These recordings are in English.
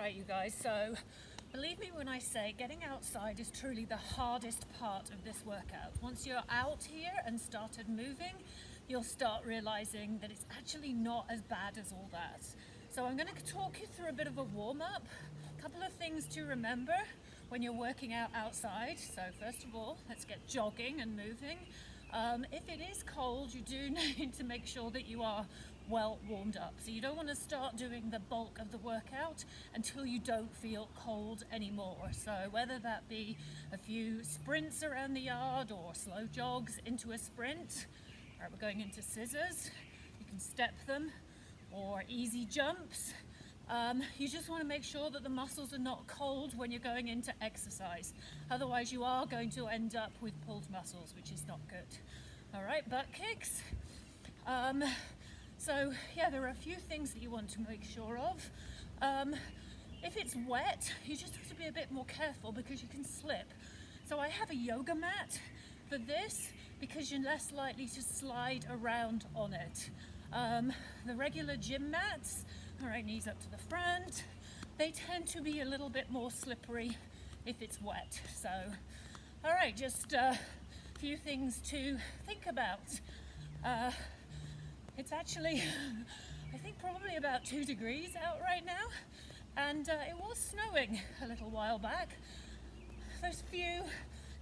right, you guys, so believe me when I say getting outside is truly the hardest part of this workout. Once you're out here and started moving, you'll start realizing that it's actually not as bad as all that. So I'm going to talk you through a bit of a warm-up, a couple of things to remember when you're working out outside. So first of all, let's get jogging and moving. If it is cold, you do need to make sure that you are well warmed up. So you don't want to start doing the bulk of the workout until you don't feel cold anymore. So whether that be a few sprints around the yard or slow jogs into a sprint. All right, we're going into scissors. You can step them, or easy jumps. You just want to make sure that the muscles are not cold when you're going into exercise. Otherwise you are going to end up with pulled muscles, which is not good. All right, butt kicks. So yeah, there are a few things that you want to make sure of. If it's wet, you just have to be a bit more careful because you can slip. So I have a yoga mat for this because you're less likely to slide around on it. The regular gym mats, all right, knees up to the front, they tend to be a little bit more slippery if it's wet. So, all right, just a few things to think about. It's actually, I think probably about 2 degrees out right now, and it was snowing a little while back. There's a few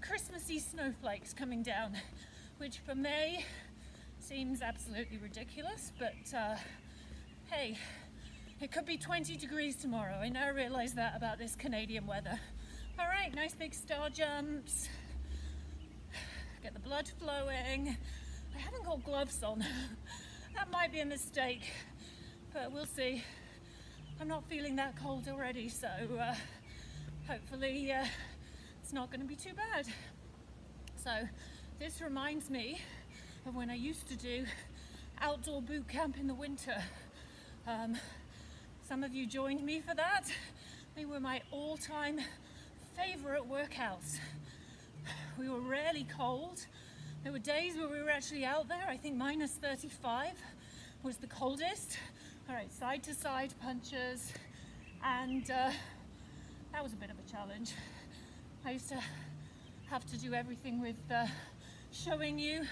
Christmassy snowflakes coming down, which for May seems absolutely ridiculous, but hey, it could be 20 degrees tomorrow. I now realize that about this Canadian weather. All right, nice big star jumps. Get the blood flowing. I haven't got gloves on. That might be a mistake, but we'll see. I'm not feeling that cold already, so hopefully it's not going to be too bad. So this reminds me of when I used to do outdoor boot camp in the winter. Some of you joined me for that. They were my all-time favorite workouts. We were rarely cold. There were days where we were actually out there. I think minus 35 was the coldest. All right, side to side punches. And that was a bit of a challenge. I used to have to do everything with showing you,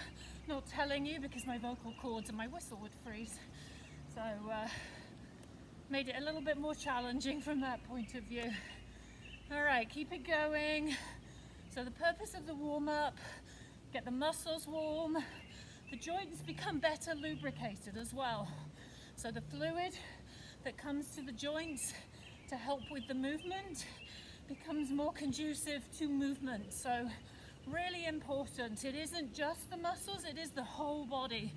not telling you, because my vocal cords and my whistle would freeze. So made it a little bit more challenging from that point of view. All right, keep it going. So the purpose of the warm-up, get the muscles warm, the joints become better lubricated as well. So the fluid that comes to the joints to help with the movement becomes more conducive to movement. So really important. It isn't just the muscles, it is the whole body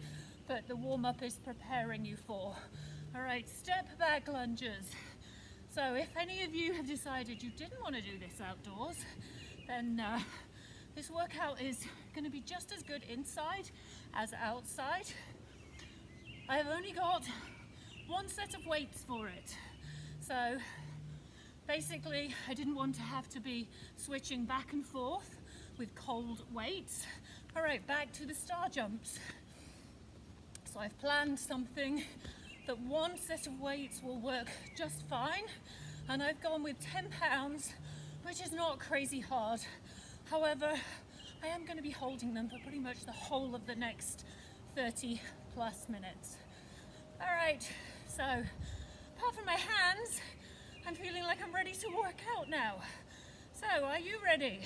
that the warm-up is preparing you for. All right, step back lunges. So if any of you have decided you didn't want to do this outdoors, then this workout is going to be just as good inside as outside. I've only got one set of weights for it. So basically, I didn't want to have to be switching back and forth with cold weights. All right, back to the star jumps. So I've planned something that one set of weights will work just fine. And I've gone with 10 pounds, which is not crazy hard. However, I am going to be holding them for pretty much the whole of the next 30 plus minutes. All right, so apart from my hands, I'm feeling like I'm ready to work out now. So, are you ready?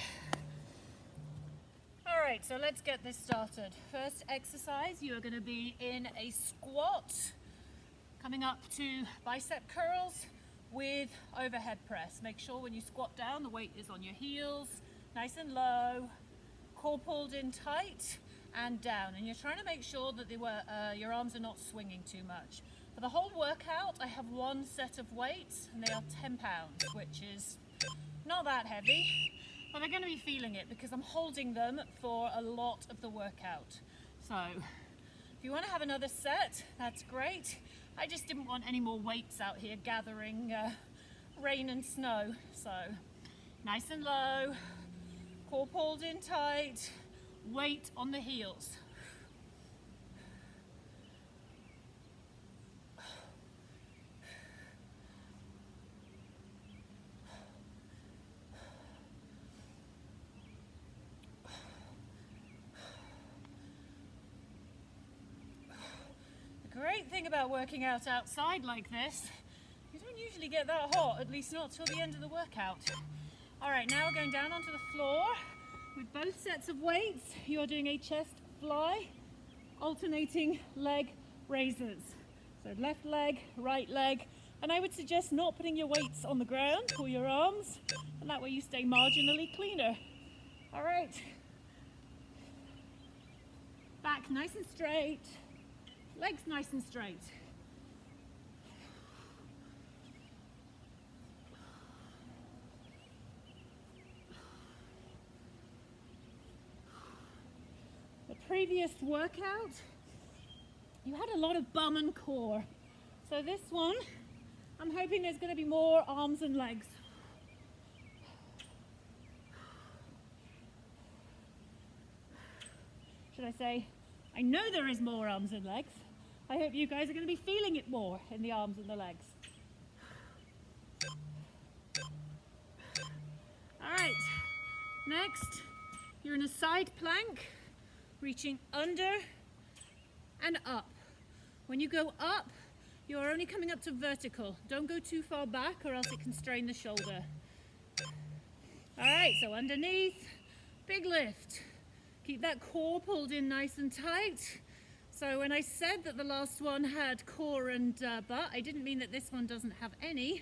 All right, so let's get this started. First exercise, you're going to be in a squat, coming up to bicep curls with overhead press. Make sure when you squat down, the weight is on your heels, nice and low, core pulled in tight and down. And you're trying to make sure that your arms are not swinging too much. For the whole workout, I have one set of weights and they are 10 pounds, which is not that heavy, but they're going to be feeling it because I'm holding them for a lot of the workout. So if you want to have another set, that's great. I just didn't want any more weights out here gathering rain and snow. So nice and low, core pulled in tight, weight on the heels. great thing about working out outside like this, you don't usually get that hot, at least not till the end of the workout. All right, now we're going down onto the floor with both sets of weights. You're doing a chest fly, alternating leg raises. So left leg, right leg, and I would suggest not putting your weights on the ground or your arms, and that way you stay marginally cleaner. All right. Back nice and straight, legs nice and straight. The previous workout, you had a lot of bum and core. So this one, I'm hoping there's going to be more arms and legs. Should I say, I know there is more arms and legs. I hope you guys are going to be feeling it more in the arms and the legs. All right, next, you're in a side plank, reaching under and up. When you go up, you're only coming up to vertical. Don't go too far back or else it can strain the shoulder. All right, so underneath, big lift. Keep that core pulled in nice and tight. So when I said that the last one had core and butt, I didn't mean that this one doesn't have any.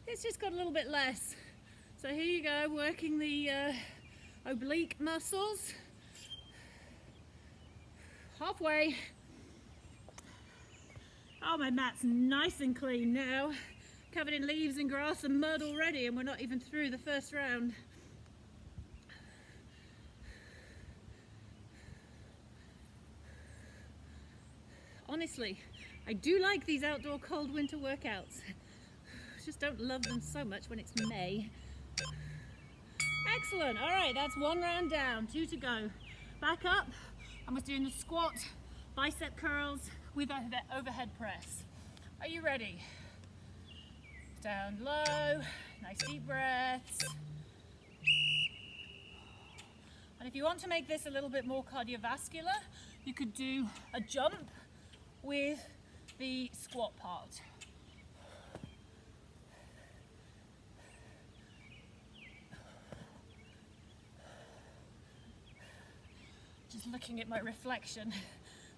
It's just got a little bit less. So here you go, working the oblique muscles. Halfway. Oh, my mat's nice and clean now. Covered in leaves and grass and mud already, and we're not even through the first round. Honestly, I do like these outdoor cold winter workouts. Just don't love them so much when it's May. Excellent. All right, that's one round down, 2 to go. Back up, and we're doing the squat, bicep curls with the overhead press. Are you ready? Down low, nice deep breaths. And if you want to make this a little bit more cardiovascular, you could do a jump with the squat part. Just looking at my reflection,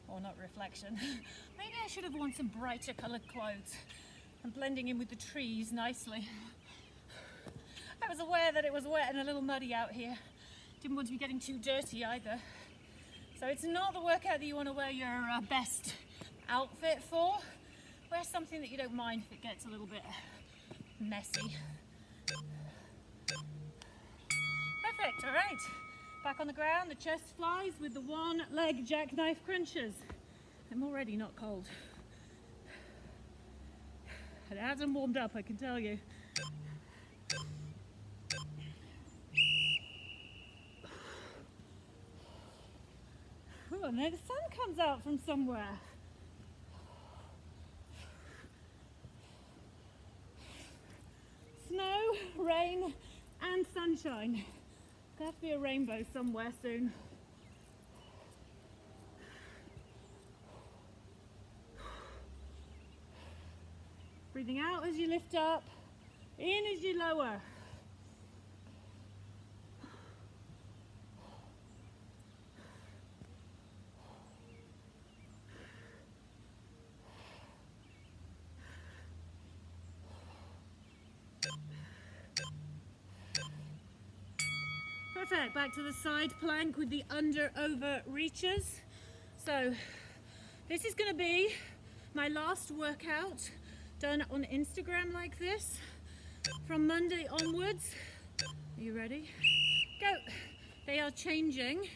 or not reflection, maybe I should have worn some brighter coloured clothes and blending in with the trees nicely. I was aware that it was wet and a little muddy out here. Didn't want to be getting too dirty either. So it's not the workout that you want to wear your best outfit for. Wear something that you don't mind if it gets a little bit messy. Perfect, all right. Back on the ground, the chest flies with the one leg jackknife crunches. I'm already not cold. It hasn't warmed up, I can tell you. Oh, and then the sun comes out from somewhere. Snow, rain, and sunshine. There'll have to be a rainbow somewhere soon. Breathing out as you lift up, in as you lower. Perfect, back to the side plank with the under-over reaches. So this is going to be my last workout done on Instagram like this from Monday onwards. Are you ready? Go. They are changing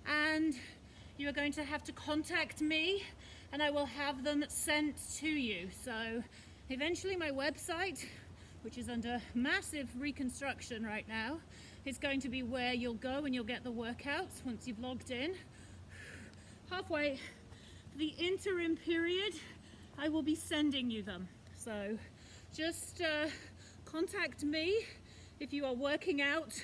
and you are going to have to contact me and I will have them sent to you. So eventually my website, which is under massive reconstruction right now, is going to be where you'll go and you'll get the workouts once you've logged in. Halfway, for the interim period, I will be sending you them. So just contact me if you are working out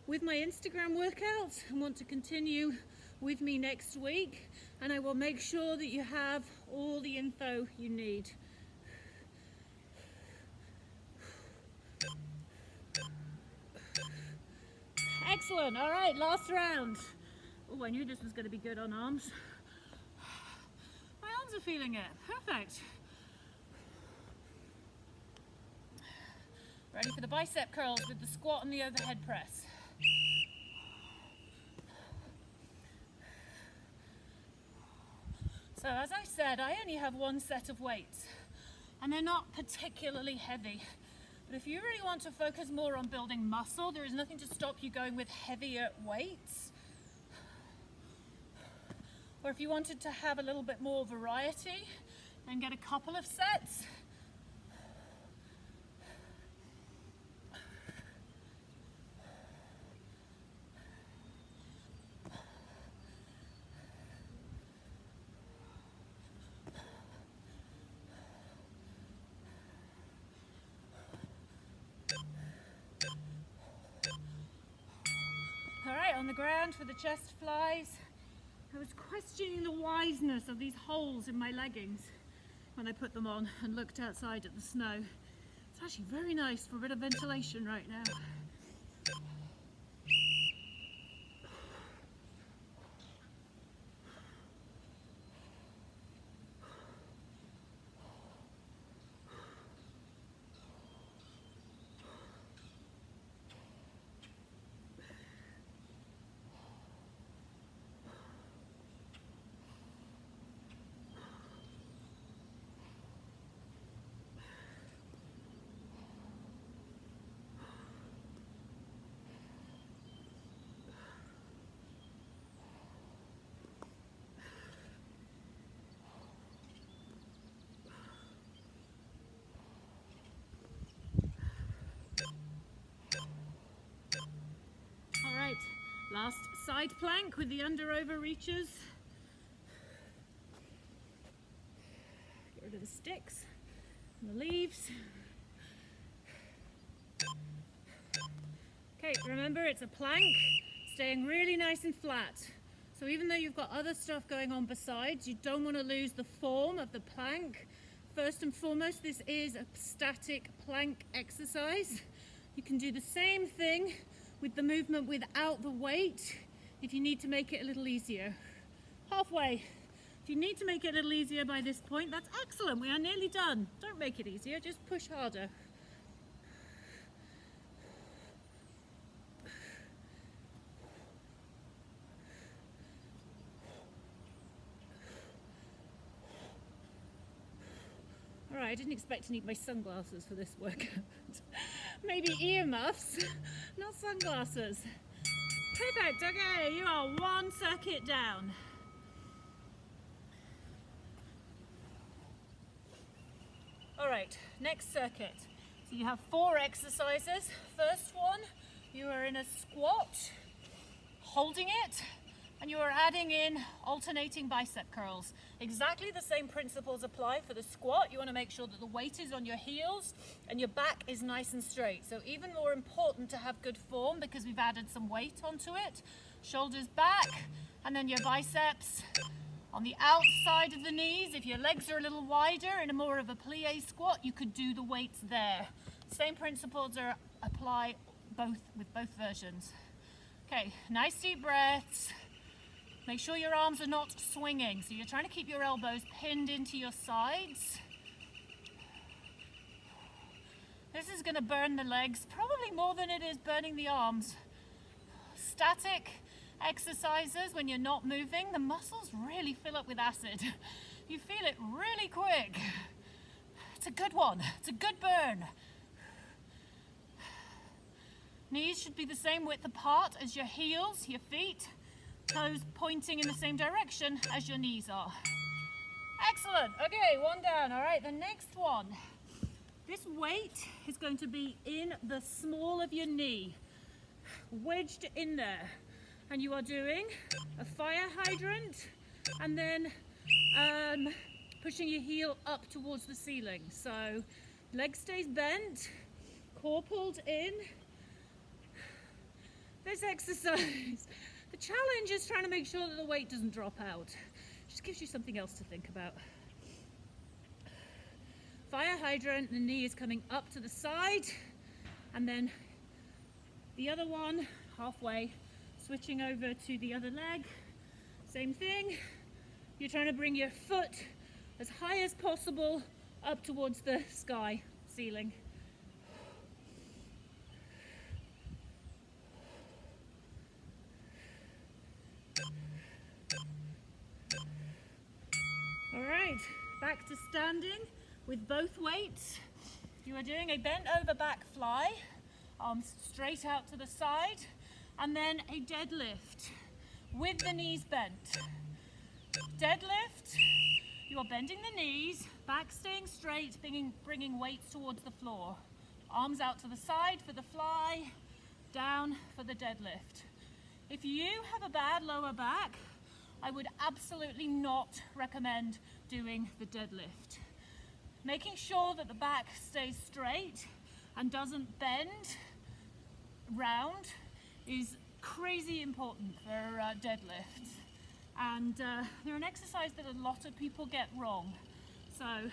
with my Instagram workouts and want to continue with me next week, and I will make sure that you have all the info you need. Excellent. All right, last round. Oh, I knew this was going to be good on arms. My arms are feeling it. Perfect. Ready for the bicep curls with the squat and the overhead press. So as I said, I only have one set of weights and they're not particularly heavy. But if you really want to focus more on building muscle, there is nothing to stop you going with heavier weights. Or if you wanted to have a little bit more variety and get a couple of sets. All right, on the ground for the chest flies. I was questioning the wiseness of these holes in my leggings when I put them on and looked outside at the snow. It's actually very nice for a bit of ventilation right now. Last side plank with the under over reaches. Get rid of the sticks and the leaves. Okay, remember it's a plank, staying really nice and flat. So even though you've got other stuff going on besides, you don't want to lose the form of the plank. First and foremost, this is a static plank exercise. You can do the same thing with the movement without the weight if you need to make it a little easier. Halfway. If you need to make it a little easier by this point, that's excellent. We are nearly done. Don't make it easier, just push harder. All right, I didn't expect to need my sunglasses for this workout. Maybe earmuffs, not sunglasses. Perfect, okay, you are one circuit down. All right, next circuit. So you have 4 exercises. First one, you are in a squat, holding it, and you are adding in alternating bicep curls. Exactly the same principles apply for the squat. You want to make sure that the weight is on your heels and your back is nice and straight. So even more important to have good form because we've added some weight onto it. Shoulders back, and then your biceps on the outside of the knees. If your legs are a little wider in a more of a plie squat, you could do the weights there. Same principles apply with both versions. Okay, nice deep breaths. Make sure your arms are not swinging, so you're trying to keep your elbows pinned into your sides. This is going to burn the legs probably more than it is burning the arms. Static exercises, when you're not moving, the muscles really fill up with acid. You feel it really quick. It's a good one. It's a good burn. Knees should be the same width apart as your heels, your feet. Toes pointing in the same direction as your knees are. Excellent. Okay, one down. All right, the next one. This weight is going to be in the small of your knee, wedged in there. And you are doing a fire hydrant and then pushing your heel up towards the ceiling. So leg stays bent, core pulled in. This exercise, the challenge is trying to make sure that the weight doesn't drop out. Just gives you something else to think about. fire hydrant, the knee is coming up to the side, and then the other one halfway, switching over to the other leg. Same thing. You're trying to bring your foot as high as possible up towards the sky, ceiling. All right, back to standing with both weights. You are doing a bent over back fly, arms straight out to the side, and then a deadlift with the knees bent. Deadlift, you are bending the knees, back staying straight, bringing weights towards the floor. Arms out to the side for the fly, down for the deadlift. If you have a bad lower back, I would absolutely not recommend doing the deadlift. Making sure that the back stays straight and doesn't bend round is crazy important for deadlifts. And they're an exercise that a lot of people get wrong. So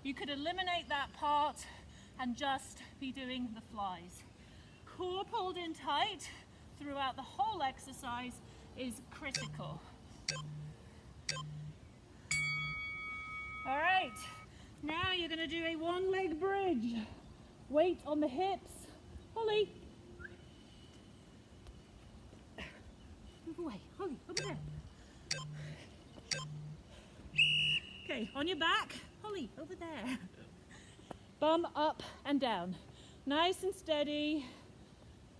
you could eliminate that part and just be doing the flies. Core pulled in tight throughout the whole exercise is critical. All right, now you're going to do a one-leg bridge. Weight on the hips. Holly. Move away. Holly, over there. Okay, on your back. Holly, over there. Bum up and down. Nice and steady.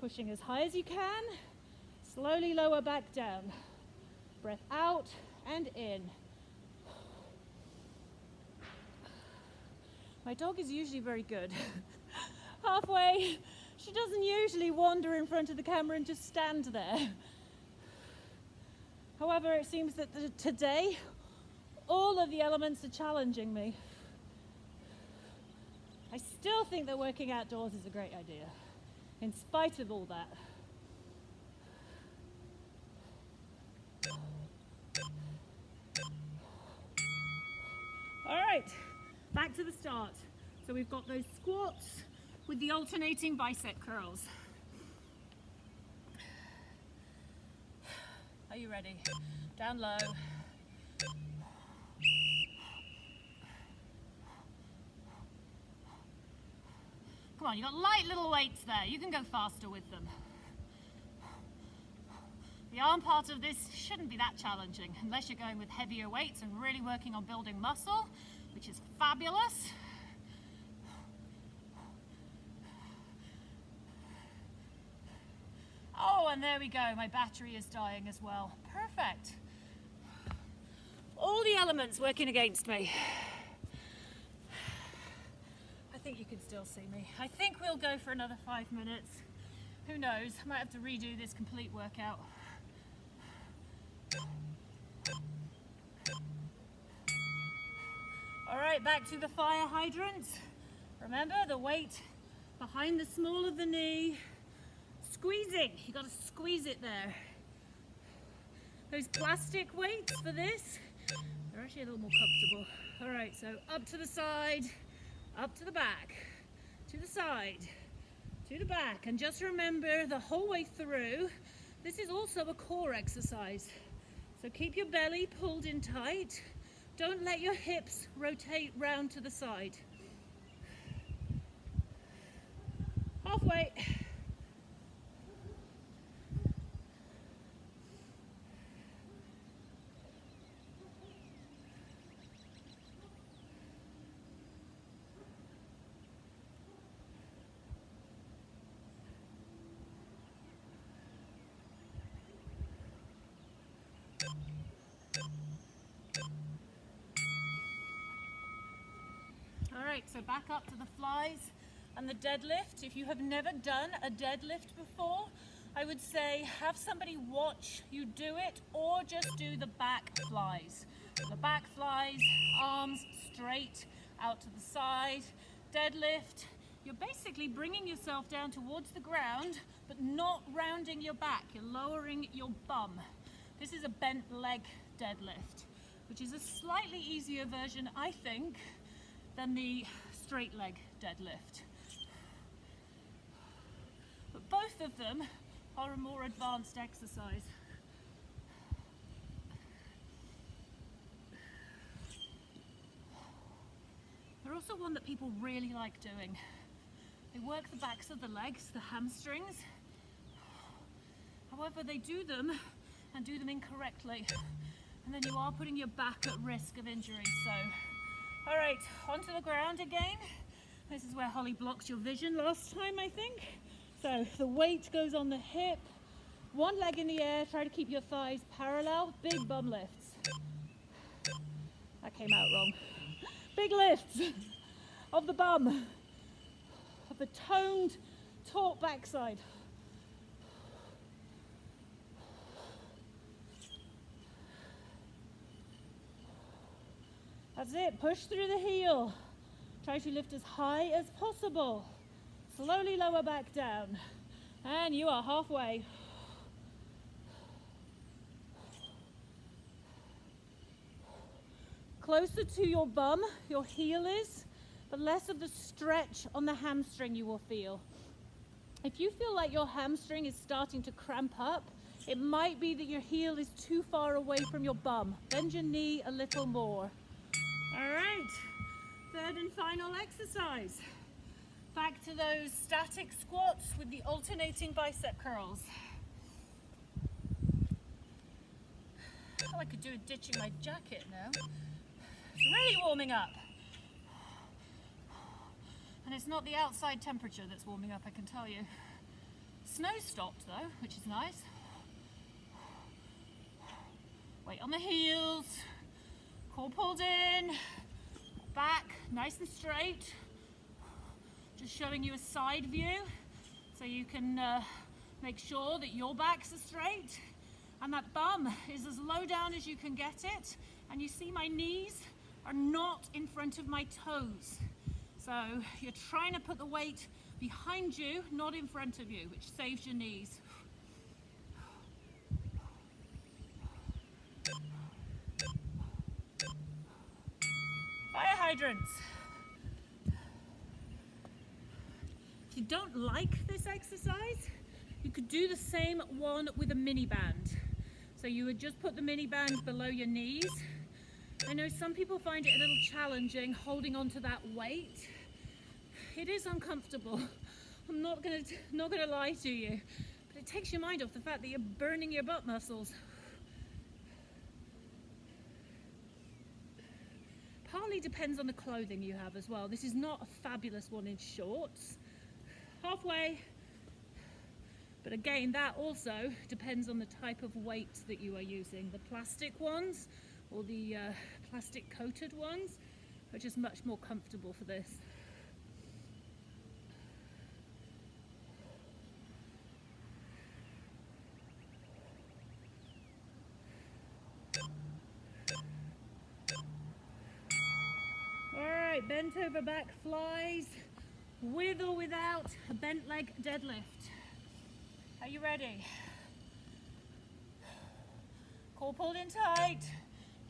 Pushing as high as you can. Slowly lower back down. Breath out and in. My dog is usually very good. Halfway, she doesn't usually wander in front of the camera and just stand there. However, it seems that today, all of the elements are challenging me. I still think that working outdoors is a great idea, in spite of all that. All right, back to the start. So we've got those squats with the alternating bicep curls. Are you ready? Down low. Come on, you've got light little weights there. You can go faster with them. The arm part of this shouldn't be that challenging unless you're going with heavier weights and really working on building muscle, which is fabulous. Oh, and there we go. My battery is dying as well. Perfect. All the elements working against me. I think you can still see me. I think we'll go for another 5 minutes. Who knows? I might have to redo this complete workout. All right, back to the fire hydrants. Remember the weight behind the small of the knee. Squeezing, you got to squeeze it there. Those plastic weights for this, they're actually a little more comfortable. All right, so up to the side, up to the back, to the side, to the back. And just remember the whole way through, this is also a core exercise. So keep your belly pulled in tight. Don't let your hips rotate round to the side. Halfway. Alright, so back up to the flies and the deadlift. If you have never done a deadlift before, I would say have somebody watch you do it or just do the back flies. The back flies, arms straight out to the side. Deadlift, you're basically bringing yourself down towards the ground but not rounding your back. You're lowering your bum. This is a bent leg deadlift, which is a slightly easier version, I think, than the straight leg deadlift. But both of them are a more advanced exercise. They're also one that people really like doing. They work the backs of the legs, the hamstrings. However, they do them and do them incorrectly. And then you are putting your back at risk of injury. So, all right, onto the ground again. This is where Holly blocked your vision last time, I think. So the weight goes on the hip, one leg in the air, try to keep your thighs parallel, big bum lifts. That came out wrong. Big lifts of the bum, of the toned, taut backside. That's it, push through the heel. Try to lift as high as possible. Slowly lower back down. And you are halfway. Closer to your bum, your heel is, but less of the stretch on the hamstring you will feel. If you feel like your hamstring is starting to cramp up, it might be that your heel is too far away from your bum. Bend your knee a little more. All right, third and final exercise. Back to those static squats with the alternating bicep curls. Oh, I could do with ditching my jacket now. It's really warming up. And it's not the outside temperature that's warming up, I can tell you. Snow stopped though, which is nice. Weight on the heels. Core pulled in. Back nice and straight. Just showing you a side view so you can make sure that your backs are straight and that bum is as low down as you can get it. And you see my knees are not in front of my toes. So you're trying to put the weight behind you, not in front of you, which saves your knees. Fire hydrants. If you don't like this exercise, you could do the same one with a mini band. So you would just put the mini band below your knees. I know some people find it a little challenging holding onto that weight. It is uncomfortable. I'm not gonna lie to you, but it takes your mind off the fact that you're burning your butt muscles. Partly depends on the clothing you have as well. This is not a fabulous one in shorts. Halfway. But again, that also depends on the type of weight that you are using. The plastic ones or the plastic coated ones are just much more comfortable for this. All right, bent over back flies with or without a bent leg deadlift. Are you ready? Core pulled in tight,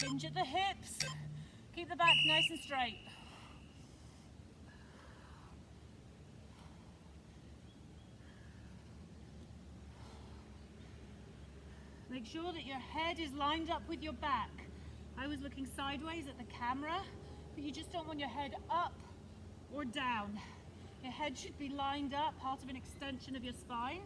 hinge at the hips, keep the back nice and straight. Make sure that your head is lined up with your back. I was looking sideways at the camera, but you just don't want your head up or down. Your head should be lined up, part of an extension of your spine.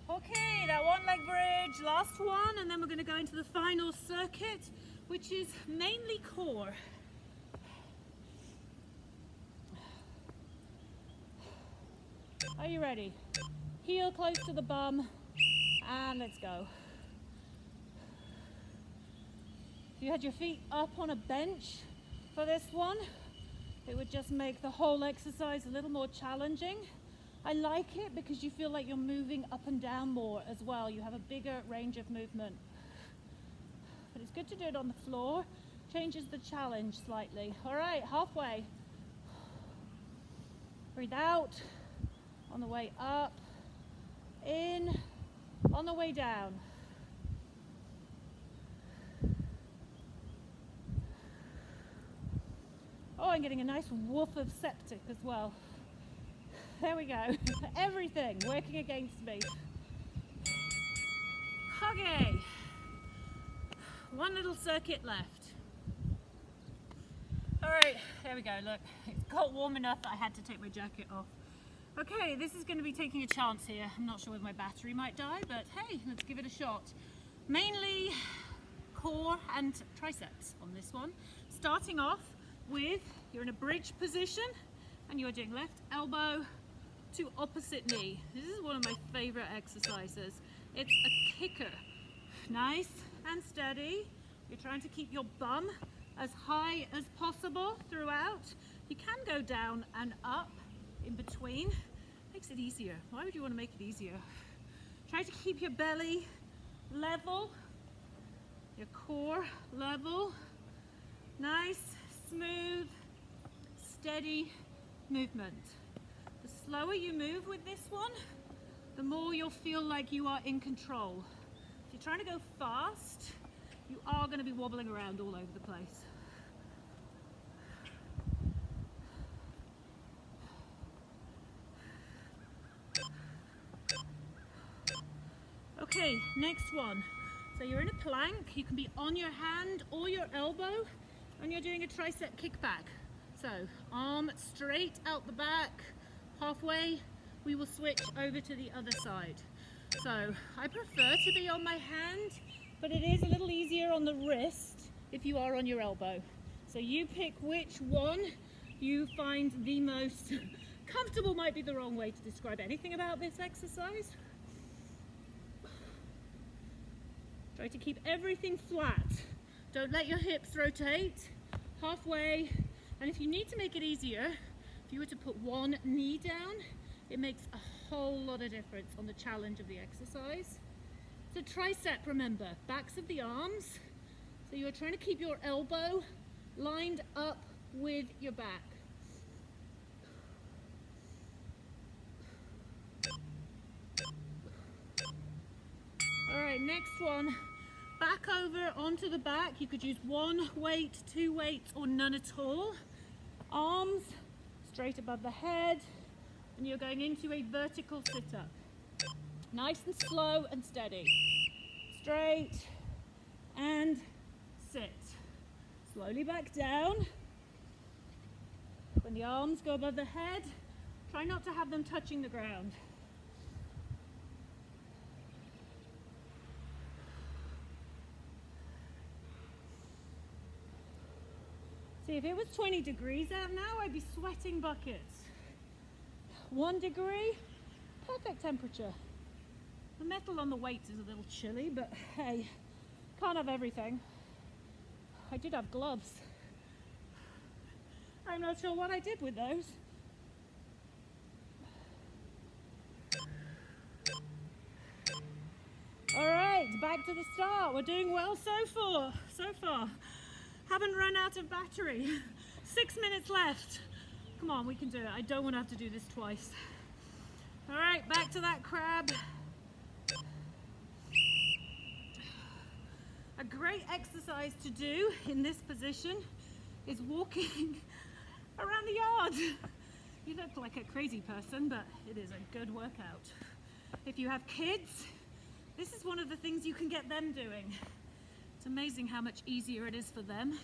Okay, that one leg bridge, last one, and then we're going to go into the final circuit, which is mainly core. Are you ready? Heel close to the bum, and let's go. If you had your feet up on a bench for this one, it would just make the whole exercise a little more challenging. I like it because you feel like you're moving up and down more as well. You have a bigger range of movement. good to do it on the floor. Changes the challenge slightly. All right, halfway. Breathe out on the way up, in on the way down. Oh, I'm getting a nice woof of septic as well. There we go. Everything working against me. Okay. One little circuit left. All right, there we go. Look, it's got warm enough that I had to take my jacket off. Okay, this is going to be taking a chance here. I'm not sure whether my battery might die, but hey, let's give it a shot. Mainly core and triceps on this one. Starting off with, you're in a bridge position and you're doing left elbow to opposite knee. This is one of my favorite exercises. It's a kicker. Nice and steady. You're trying to keep your bum as high as possible throughout. You can go down and up in between. Makes it easier. Why would you want to make it easier? Try to keep your belly level, your core level. Nice, smooth, steady movement. The slower you move with this one, the more you'll feel like you are in control. If you're trying to go fast, you are going to be wobbling around all over the place. Okay, next one. So you're in a plank, you can be on your hand or your elbow, and you're doing a tricep kickback. So arm straight out the back, halfway, we will switch over to the other side. So I prefer to be on my hand, but it is a little easier on the wrist if you are on your elbow. So you pick which one you find the most comfortable. Might be the wrong way to describe anything about this exercise. Try to keep everything flat. Don't let your hips rotate. Halfway. And if you need to make it easier, if you were to put one knee down, it makes a whole lot of difference on the challenge of the exercise. So tricep, remember, backs of the arms. So you're trying to keep your elbow lined up with your back. All right, next one. Back over onto the back. You could use one weight, two weights, or none at all. Arms straight above the head, and you're going into a vertical sit-up. Nice and slow and steady. Straight and sit. Slowly back down. When the arms go above the head, try not to have them touching the ground. See, if it was 20 degrees out now, I'd be sweating buckets. 1 degree, perfect temperature. The metal on the weights is a little chilly, but hey, can't have everything. I did have gloves. I'm not sure what I did with those. All right, back to the start. We're doing well so far. Haven't run out of battery. 6 minutes left. Come on, we can do it. I don't want to have to do this twice. All right, back to that crab. A great exercise to do in this position is walking around the yard. You look like a crazy person, but it is a good workout. If you have kids, this is one of the things you can get them doing. It's amazing how much easier it is for them.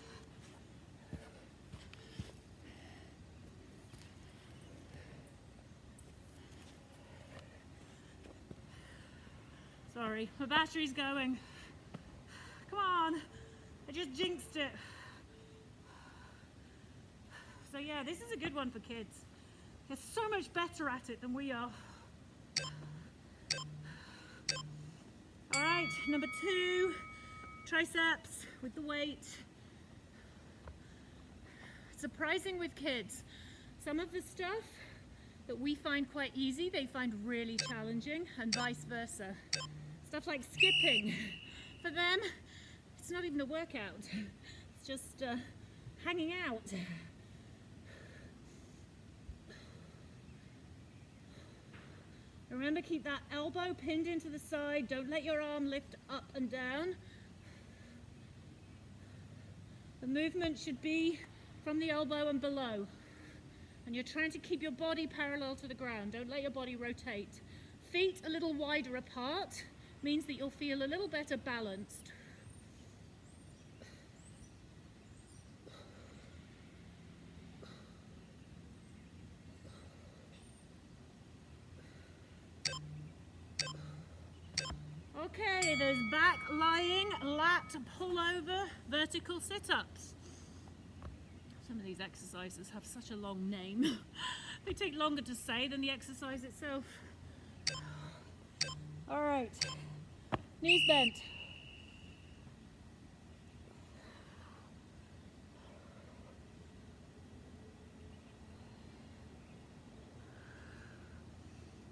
Sorry, my battery's going. Come on, I just jinxed it. So yeah, this is a good one for kids. They're so much better at it than we are. All right, number 2, triceps with the weight. Surprising with kids, some of the stuff that we find quite easy, they find really challenging, and vice versa. Stuff like skipping, for them, It's not even a workout. It's just hanging out. Remember, keep that elbow pinned into the side. Don't let your arm lift up and down. The movement should be from the elbow and below. And you're trying to keep your body parallel to the ground. Don't let your body rotate. Feet a little wider apart means that you'll feel a little better balanced. Okay, there's back lying, lat pull over, vertical sit-ups. Some of these exercises have such a long name. They take longer to say than the exercise itself. All right, knees bent.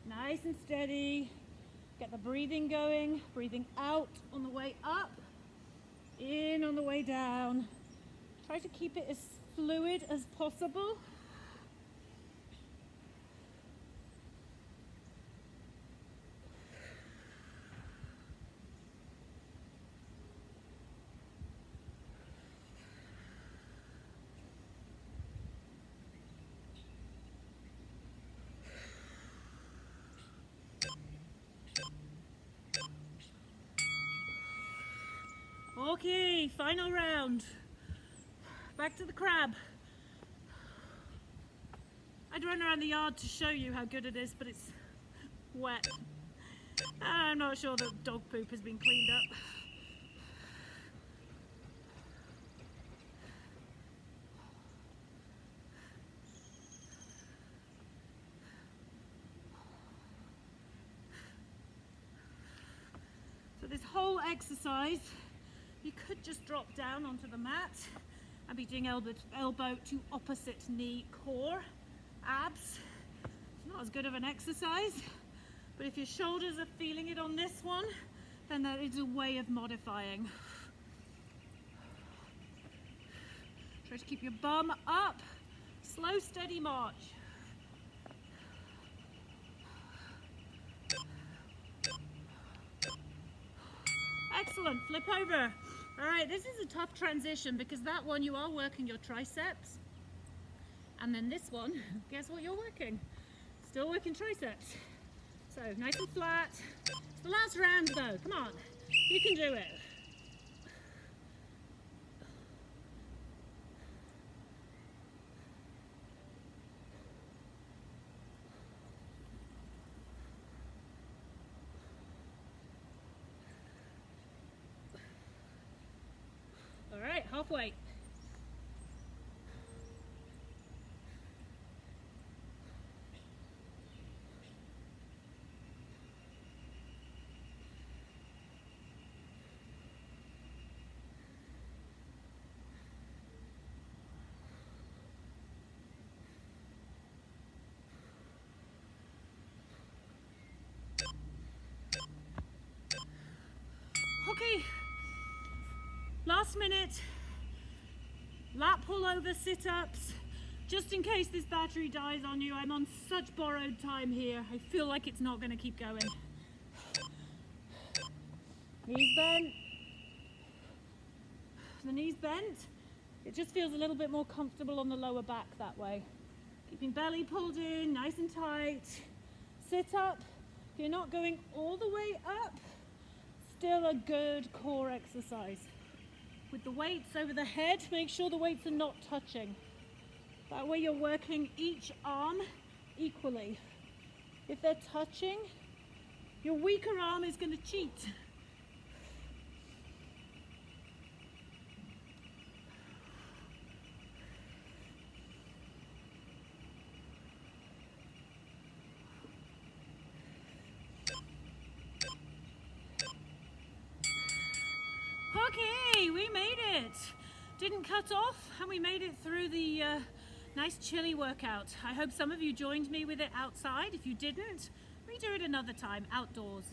Nice and steady. Get the breathing going, breathing out on the way up, in on the way down. Try to keep it as fluid as possible. Okay, final round. Back to the crab. I'd run around the yard to show you how good it is, but it's wet. I'm not sure that dog poop has been cleaned up. So this whole exercise, you could just drop down onto the mat and be doing elbow to opposite knee core, abs. It's not as good of an exercise, but if your shoulders are feeling it on this one, then that is a way of modifying. Try to keep your bum up, slow, steady march. Excellent, flip over. All right, this is a tough transition because that one you are working your triceps. And then this one, guess what you're working? Still working triceps. So nice and flat. It's the last round though, come on. You can do it. All right, halfway. Okay, last minute. Lat pull over sit-ups. Just in case this battery dies on you, I'm on such borrowed time here. I feel like it's not going to keep going. Knees bent. The knees bent. It just feels a little bit more comfortable on the lower back that way. Keeping belly pulled in, nice and tight. Sit up. If you're not going all the way up, still a good core exercise. With the weights over the head, make sure the weights are not touching. That way you're working each arm equally. If they're touching, your weaker arm is going to cheat. Okay, we made it. Didn't cut off and we made it through the nice chilly workout. I hope some of you joined me with it outside. If you didn't, redo it another time outdoors.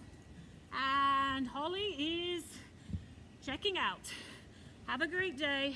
And Holly is checking out. Have a great day.